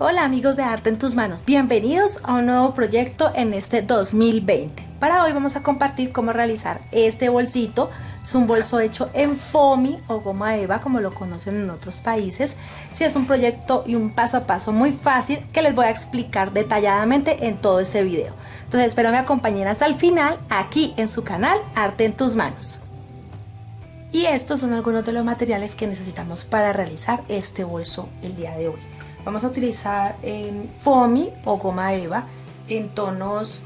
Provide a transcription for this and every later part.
Hola amigos de Arte en tus Manos, bienvenidos a un nuevo proyecto en este 2020. Para hoy vamos a compartir cómo realizar este bolsito. Es un bolso hecho en foamy o goma eva, como lo conocen en otros países. Sí, es un proyecto y un paso a paso muy fácil que les voy a explicar detalladamente en todo este video. Entonces espero me acompañen hasta el final aquí en su canal Arte en tus Manos. Y estos son algunos de los materiales que necesitamos para realizar este bolso el día de hoy. Vamos a utilizar foamy o goma eva en tonos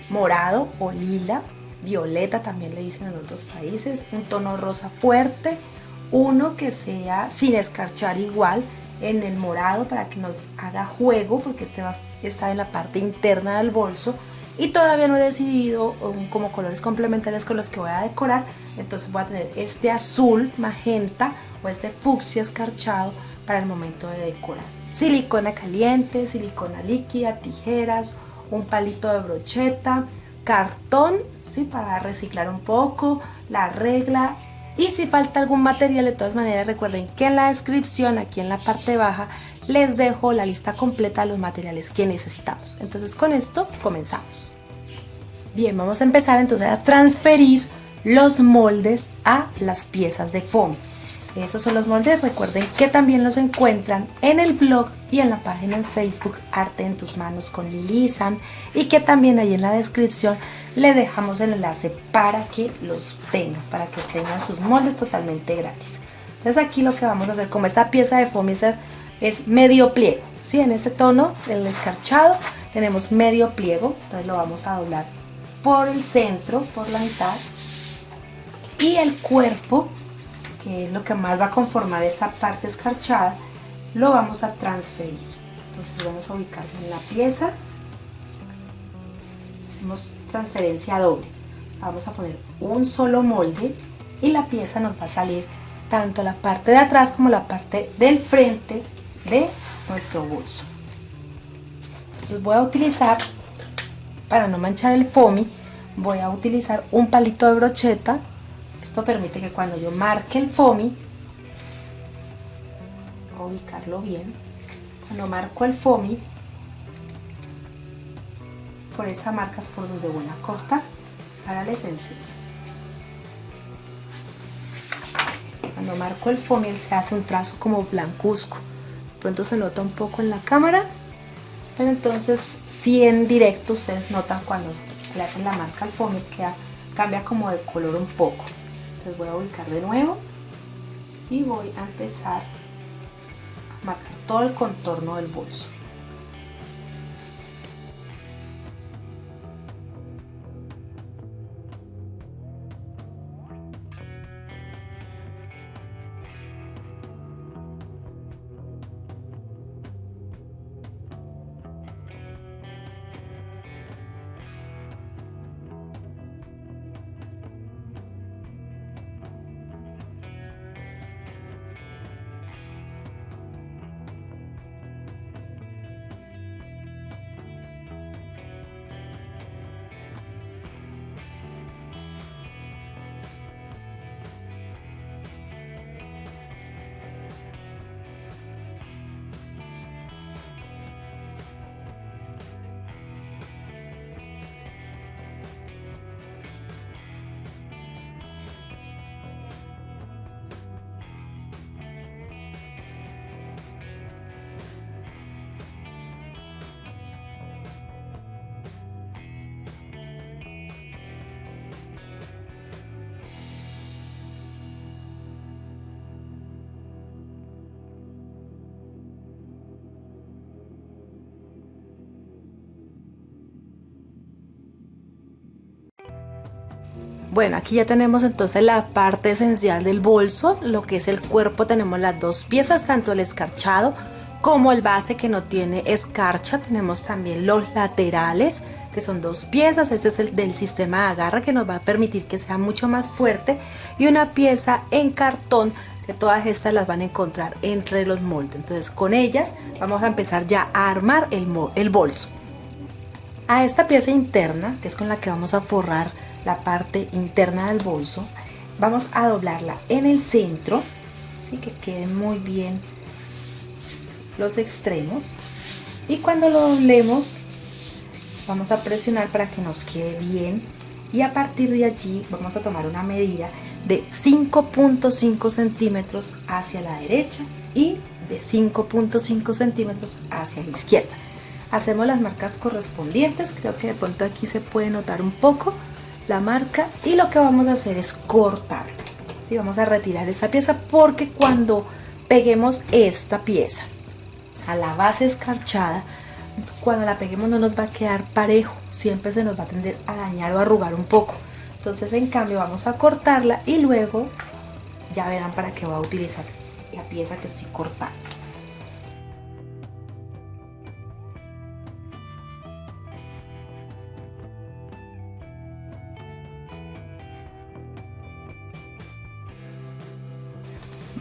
morado o lila, violeta también le dicen en otros países, un tono rosa fuerte, uno que sea sin escarchar igual en el morado para que nos haga juego porque este va a estar en la parte interna del bolso. Y todavía no he decidido como colores complementarios con los que voy a decorar, entonces voy a tener este azul magenta o este fucsia escarchado para el momento de decorar. Silicona caliente, silicona líquida, tijeras, un palito de brocheta, cartón, ¿sí? Para reciclar un poco, la regla. Y si falta algún material, de todas maneras recuerden que en la descripción, aquí en la parte baja, les dejo la lista completa de los materiales que necesitamos. Entonces con esto comenzamos. Bien, vamos a empezar entonces a transferir los moldes a las piezas de foamy. Esos son los moldes, recuerden que también los encuentran en el blog y en la página en Facebook Arte en tus Manos con Lili Sam, y que también ahí en la descripción les dejamos el enlace para que los tengan, para que tengan sus moldes totalmente gratis. Entonces aquí lo que vamos a hacer, como esta pieza de foamy es medio pliego, ¿sí? En este tono del escarchado tenemos medio pliego, entonces lo vamos a doblar por el centro, por la mitad, y el cuerpo, que es lo que más va a conformar esta parte escarchada, lo vamos a transferir. Entonces vamos a ubicarlo en la pieza, hacemos transferencia doble, vamos a poner un solo molde y la pieza nos va a salir tanto la parte de atrás como la parte del frente de nuestro bolso. Entonces voy a utilizar, para no manchar el foamy, voy a utilizar un palito de brocheta. Esto permite que cuando yo marque el foamy, voy a ubicarlo bien, cuando marco el foamy, por esa marca es por donde voy a cortar para la esencia. Cuando marco el foamy se hace un trazo como blancuzco, pronto se nota un poco en la cámara, pero entonces si en directo ustedes notan cuando le hacen la marca al foamy cambia como de color un poco. Entonces voy a ubicar de nuevo y voy a empezar a marcar todo el contorno del bolso. Bueno, aquí ya tenemos entonces la parte esencial del bolso, lo que es el cuerpo. Tenemos las dos piezas, tanto el escarchado como el base que no tiene escarcha. Tenemos también los laterales, que son dos piezas. Este es el del sistema de agarre, que nos va a permitir que sea mucho más fuerte, y una pieza en cartón, que todas estas las van a encontrar entre los moldes. Entonces con ellas vamos a empezar ya a armar el bolso. A esta pieza interna, que es con la que vamos a forrar la parte interna del bolso, vamos a doblarla en el centro, así que queden muy bien los extremos. Y cuando lo doblemos vamos a presionar para que nos quede bien, y a partir de allí vamos a tomar una medida de 5.5 centímetros hacia la derecha y de 5.5 centímetros hacia la izquierda. Hacemos las marcas correspondientes. Creo que de pronto aquí se puede notar un poco la marca, y lo que vamos a hacer es cortar. ¿Sí? Vamos a retirar esta pieza porque cuando peguemos esta pieza a la base escarchada, cuando la peguemos no nos va a quedar parejo, siempre se nos va a tender a dañar o arrugar un poco. Entonces en cambio vamos a cortarla y luego ya verán para qué voy a utilizar la pieza que estoy cortando.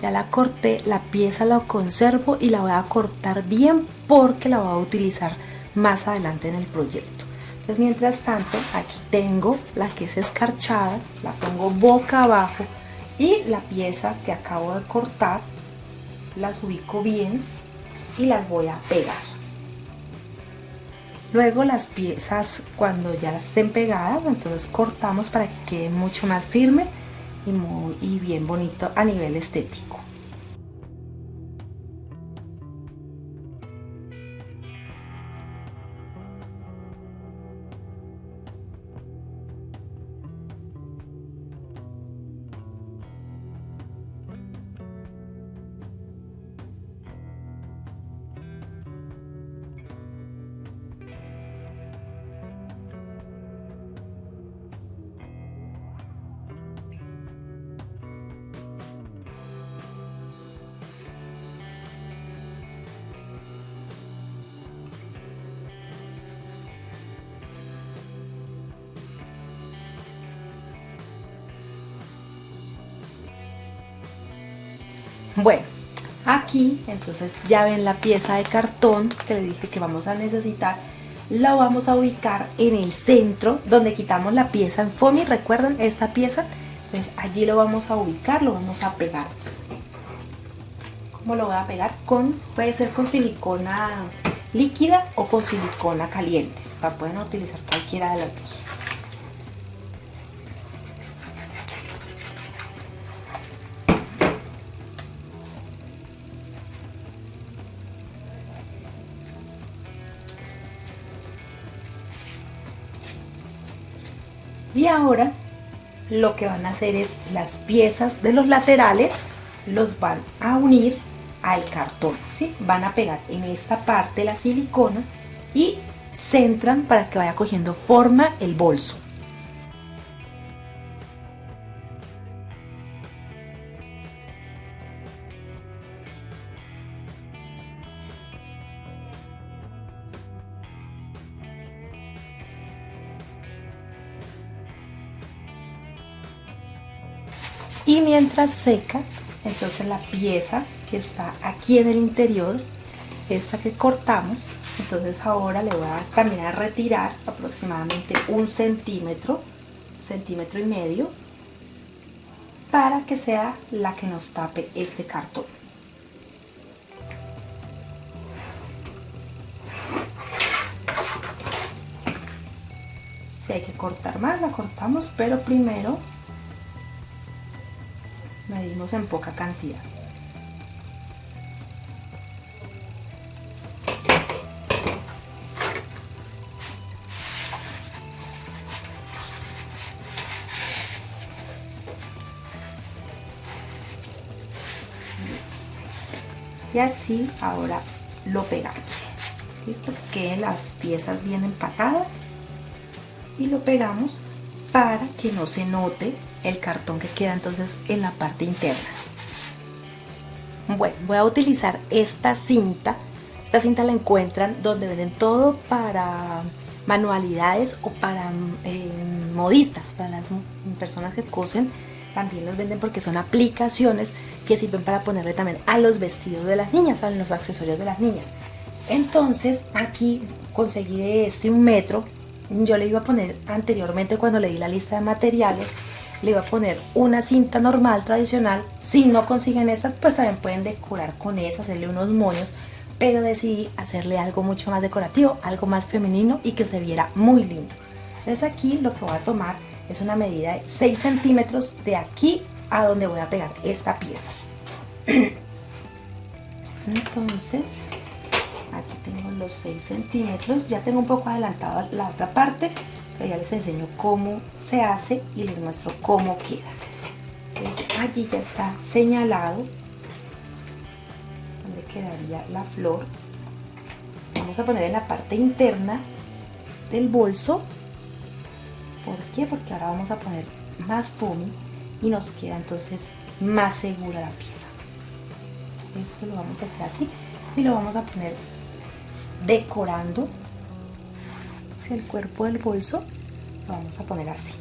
Ya la corté, la pieza la conservo y la voy a cortar bien porque la voy a utilizar más adelante en el proyecto. Entonces mientras tanto aquí tengo la que es escarchada, la pongo boca abajo, y la pieza que acabo de cortar las ubico bien y las voy a pegar. Luego las piezas, cuando ya estén pegadas, entonces cortamos para que quede mucho más firme y bien bonito a nivel estético. Bueno, aquí entonces ya ven la pieza de cartón que les dije que vamos a necesitar. La vamos a ubicar en el centro donde quitamos la pieza en foamy. ¿Recuerdan esta pieza? Entonces allí lo vamos a ubicar, lo vamos a pegar. ¿Cómo lo voy a pegar? Puede ser con silicona líquida o con silicona caliente. Pueden utilizar cualquiera de las dos. Y ahora lo que van a hacer es las piezas de los laterales los van a unir al cartón, ¿sí? Van a pegar en esta parte la silicona y centran para que vaya cogiendo forma el bolso. Y mientras seca, entonces la pieza que está aquí en el interior, esta que cortamos, entonces ahora le voy a también a retirar aproximadamente un centímetro y medio, para que sea la que nos tape este cartón. Si hay que cortar más, la cortamos, pero primero medimos en poca cantidad. Y así ahora lo pegamos. Listo, que queden las piezas bien empatadas y lo pegamos para que no se note el cartón que queda entonces en la parte interna. Bueno, voy a utilizar esta cinta. Esta cinta la encuentran donde venden todo para manualidades o para modistas, para las personas que cosen. También los venden porque son aplicaciones que sirven para ponerle también a los vestidos de las niñas, a los accesorios de las niñas. Entonces aquí conseguí de este 1 metro. Yo le iba a poner anteriormente, cuando le di la lista de materiales, le iba a poner una cinta normal, tradicional. Si no consiguen esta, pues también pueden decorar con esa, hacerle unos moños, pero decidí hacerle algo mucho más decorativo, algo más femenino y que se viera muy lindo. Entonces aquí lo que voy a tomar es una medida de 6 centímetros de aquí a donde voy a pegar esta pieza. Entonces aquí tengo los 6 centímetros, ya tengo un poco adelantado la otra parte, pero ya les enseño cómo se hace y les muestro cómo queda. Entonces allí ya está señalado donde quedaría la flor. Vamos a poner en la parte interna del bolso. ¿Por qué? Porque ahora vamos a poner más foamy y nos queda entonces más segura la pieza. Esto lo vamos a hacer así y lo vamos a poner decorando hacia el cuerpo del bolso. Lo vamos a poner así.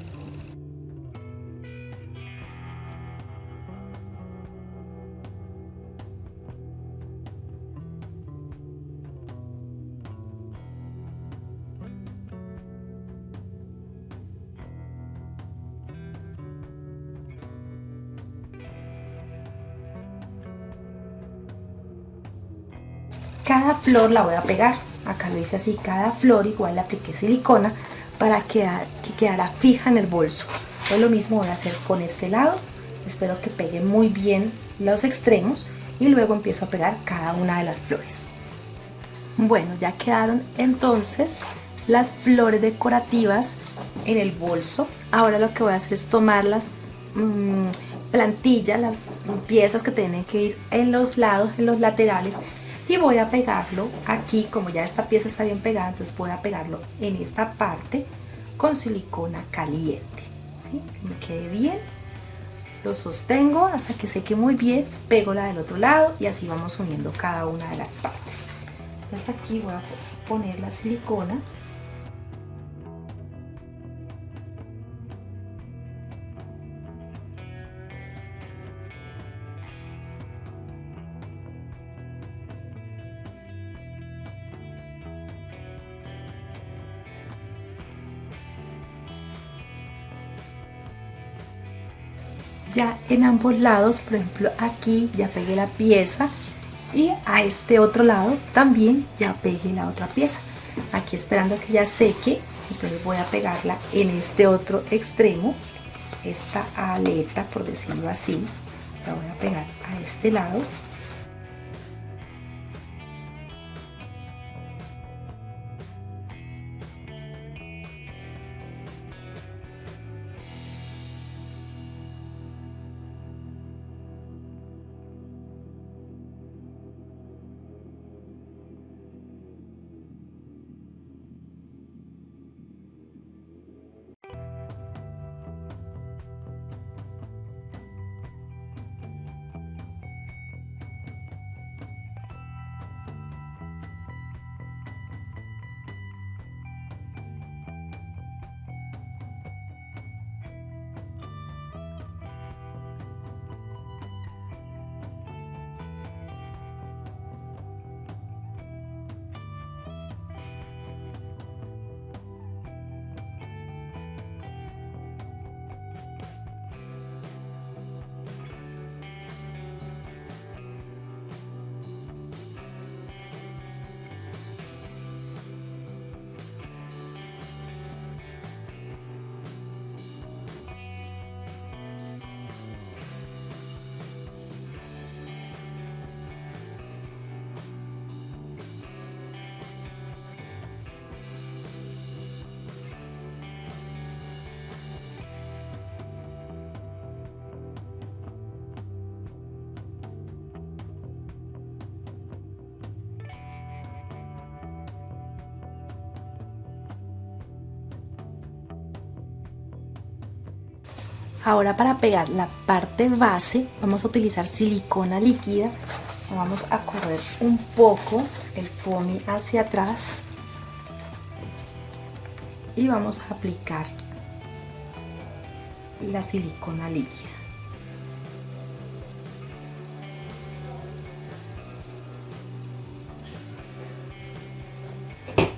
Cada flor la voy a pegar, acá lo hice así, cada flor igual le apliqué silicona para que quedara fija en el bolso. Pues lo mismo voy a hacer con este lado, espero que pegue muy bien los extremos y luego empiezo a pegar cada una de las flores. Bueno, ya quedaron entonces las flores decorativas en el bolso. Ahora lo que voy a hacer es tomar las plantillas, las piezas que tienen que ir en los lados, en los laterales, y voy a pegarlo aquí. Como ya esta pieza está bien pegada, entonces voy a pegarlo en esta parte con silicona caliente, ¿sí? Que me quede bien, lo sostengo hasta que seque muy bien, pego la del otro lado y así vamos uniendo cada una de las partes. Entonces aquí voy a poner la silicona. Ya en ambos lados, por ejemplo aquí ya pegué la pieza y a este otro lado también ya pegué la otra pieza. Aquí esperando que ya seque, entonces voy a pegarla en este otro extremo, esta aleta por decirlo así, la voy a pegar a este lado. Ahora para pegar la parte base vamos a utilizar silicona líquida. Vamos a correr un poco el foamy hacia atrás y vamos a aplicar la silicona líquida.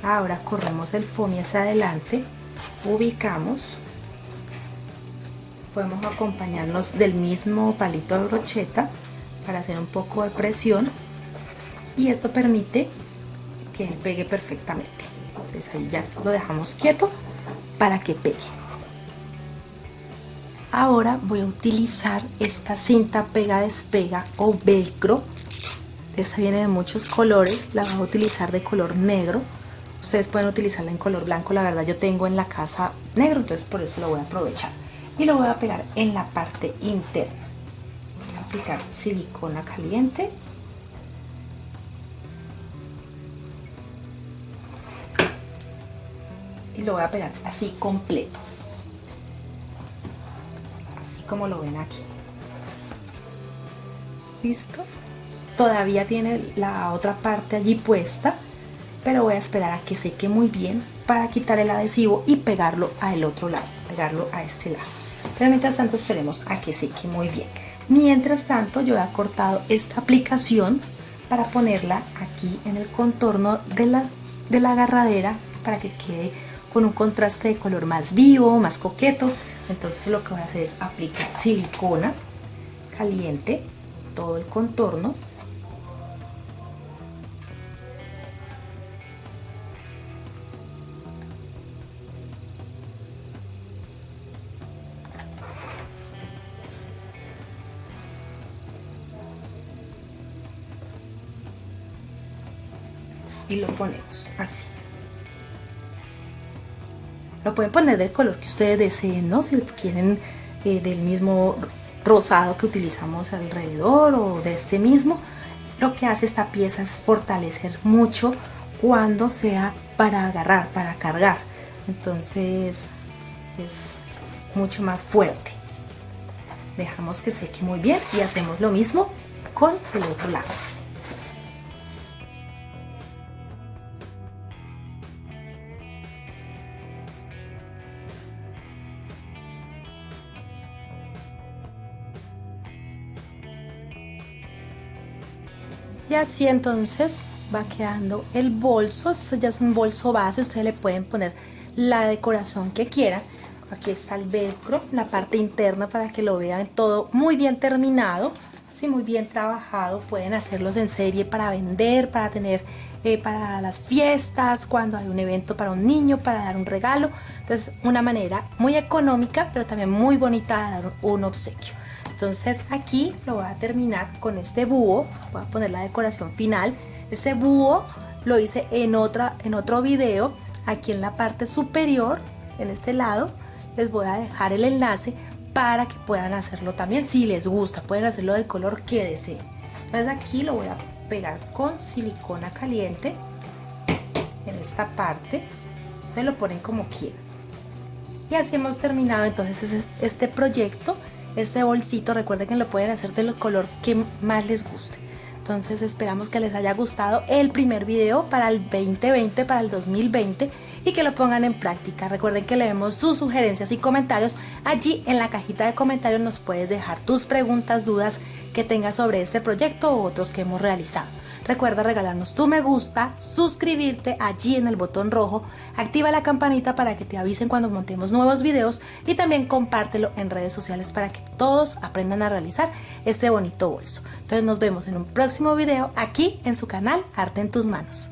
Ahora corremos el foamy hacia adelante, ubicamos. Podemos acompañarnos del mismo palito de brocheta para hacer un poco de presión y esto permite que pegue perfectamente. Entonces ahí ya lo dejamos quieto para que pegue. Ahora voy a utilizar esta cinta pega despega o velcro. Esta viene de muchos colores, la voy a utilizar de color negro. Ustedes pueden utilizarla en color blanco, la verdad yo tengo en la casa negro, entonces por eso lo voy a aprovechar. Y lo voy a pegar en la parte interna. Voy a aplicar silicona caliente. Y lo voy a pegar así completo. Así como lo ven aquí. ¿Listo? Todavía tiene la otra parte allí puesta, pero voy a esperar a que seque muy bien para quitar el adhesivo y pegarlo al otro lado, pegarlo a este lado. Pero mientras tanto esperemos a que seque muy bien. Mientras tanto yo he cortado esta aplicación para ponerla aquí en el contorno de la agarradera para que quede con un contraste de color más vivo, más coqueto. Entonces lo que voy a hacer es aplicar silicona caliente todo el contorno. Y lo ponemos así. Lo pueden poner del color que ustedes deseen, ¿no? Si quieren del mismo rosado que utilizamos alrededor o de este mismo. Lo que hace esta pieza es fortalecer mucho cuando sea para agarrar, para cargar. Entonces es mucho más fuerte. Dejamos que seque muy bien y hacemos lo mismo con el otro lado. Y así entonces va quedando el bolso. Esto ya es un bolso base, ustedes le pueden poner la decoración que quieran. Aquí está el velcro, la parte interna para que lo vean todo muy bien terminado, así muy bien trabajado. Pueden hacerlos en serie para vender, para tener para las fiestas, cuando hay un evento para un niño, para dar un regalo. Entonces una manera muy económica pero también muy bonita de dar un obsequio. Entonces aquí lo voy a terminar con este búho. Voy a poner la decoración final. Este búho lo hice en otro video. Aquí en la parte superior, en este lado, les voy a dejar el enlace para que puedan hacerlo también si les gusta. Pueden hacerlo del color que deseen. Entonces aquí lo voy a pegar con silicona caliente en esta parte. Se lo ponen como quieran. Y así hemos terminado entonces este proyecto. Este bolsito, recuerden que lo pueden hacer del color que más les guste. Entonces esperamos que les haya gustado el primer video para el 2020, para el 2020 y que lo pongan en práctica. Recuerden que leemos sus sugerencias y comentarios. Allí en la cajita de comentarios nos puedes dejar tus preguntas, dudas que tengas sobre este proyecto u otros que hemos realizado. Recuerda regalarnos tu me gusta, suscribirte allí en el botón rojo, activa la campanita para que te avisen cuando montemos nuevos videos y también compártelo en redes sociales para que todos aprendan a realizar este bonito bolso. Entonces nos vemos en un próximo video aquí en su canal Arte en tus Manos.